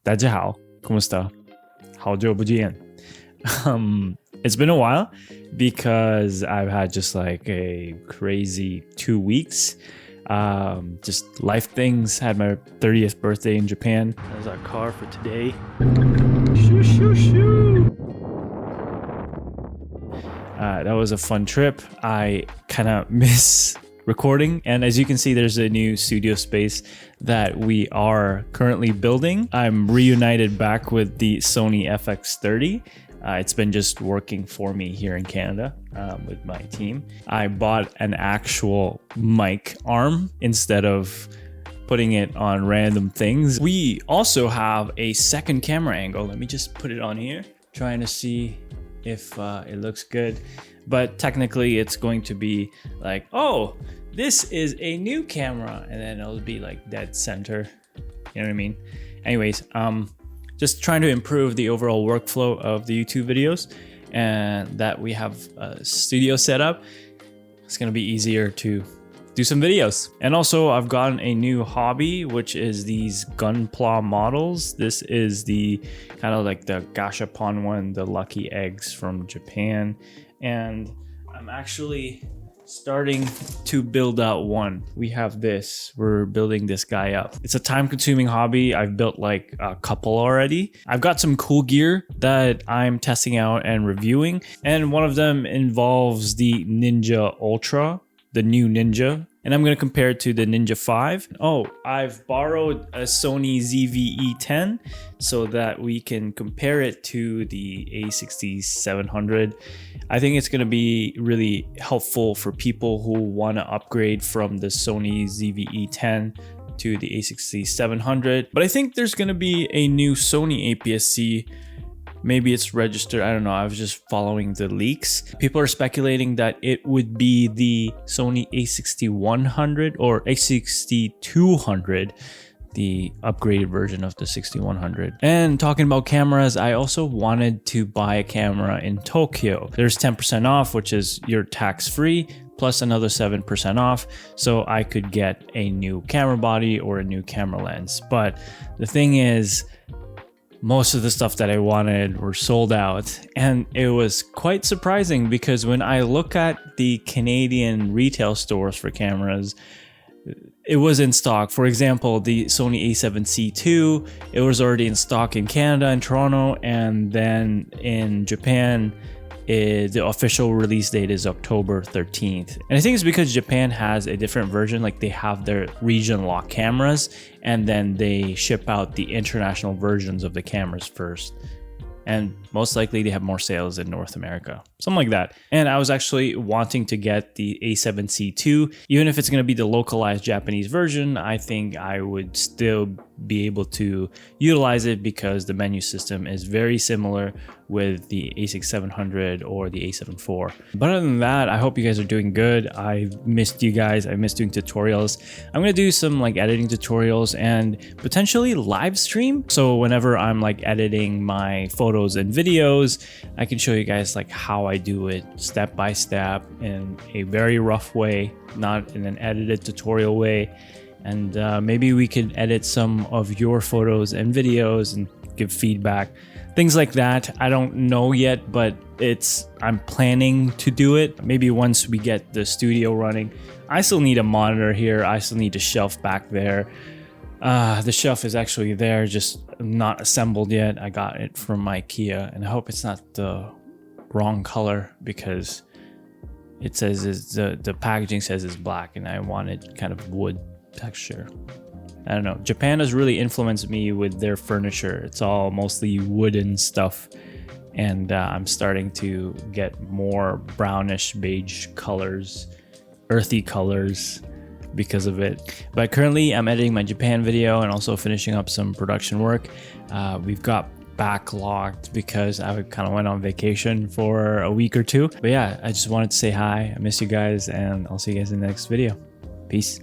大家好, ¿cómo está? 好久不见. It's been a while because I've had just like a crazy 2 weeks. Just life things. Had my 30th birthday in Japan. That was our car for today. Shoo, shoo, shoo. That was a fun trip. I kind of miss recording, and as you can see, there's a new studio space that we are currently building. I'm reunited back with the Sony FX30. It's been just working for me here in Canada with my team. I bought an actual mic arm instead of putting it on random things. We also have a second camera angle. Let me just put it on here, trying to see if it looks good. But technically it's going to be like, oh, this is a new camera, and then it'll be like dead center. You know what I mean? Anyways, just trying to improve the overall workflow of the YouTube videos, and that we have a studio set up. It's gonna be easier to do some videos. And also I've gotten a new hobby, which is these gunpla models. This is the kind of like the gashapon one, the lucky eggs from Japan. And I'm actually starting to build out one. We have this, we're building this guy up. It's a time-consuming hobby. I've built like a couple already. I've got some cool gear that I'm testing out and reviewing, and one of them involves the Ninja Ultra, the new Ninja, and I'm going to compare it to the Ninja 5. Oh, I've borrowed a Sony ZV-E10 so that we can compare it to the A6700. I think it's going to be really helpfC for people who want to upgrade from the Sony ZV-E10 to the A6700. But I think there's going to be a new Sony APS-C. Maybe it's registered, I don't know, I was just following the leaks. People are speculating that it would be the Sony A6100 or A6200, the upgraded version of the 6100. And talking about cameras, I also wanted to buy a camera in Tokyo. There's 10% off, which is your tax-free, plus another 7% off, so I could get a new camera body or a new camera lens. But the thing is, most of the stuff that I wanted were sold out, and it was quite surprising because when I look at the Canadian retail stores for cameras, it was in stock. For example, the Sony A7C II, it was already in stock in Canada and Toronto, and then in Japan, the official release date is October 13th. And I think it's because Japan has a different version, like they have their region lock cameras and then they ship out the international versions of the cameras first. And most likely they have more sales in North America, something like that. And I was actually wanting to get the A7C II. Even if it's going to be the localized Japanese version, I think I would still be able to utilize it because the menu system is very similar with the A6700 or the A7 IV. But other than that, I hope you guys are doing good. I missed you guys. I missed doing tutorials. I'm going to do some like editing tutorials and potentially live stream. So whenever I'm like editing my photos and videos, I can show you guys like how I do it step by step in a very rough way, not in an edited tutorial way. And maybe we could edit some of your photos and videos and give feedback, things like that. I don't know yet, but I'm planning to do it. Maybe once we get the studio running. I still need a monitor here. I still need a shelf back there. The shelf is actually there, just not assembled yet. I got it from IKEA, and I hope it's not the wrong color because it says the packaging says it's black, and I wanted kind of wood texture. I don't know. Japan has really influenced me with their furniture. It's all mostly wooden stuff, and I'm starting to get more brownish beige colors, earthy colors because of it. But currently I'm editing my Japan video and also finishing up some production work. We've got backlogged because I kind of went on vacation for a week or two. But yeah, I just wanted to say hi. I miss you guys, and I'll see you guys in the next video. Peace.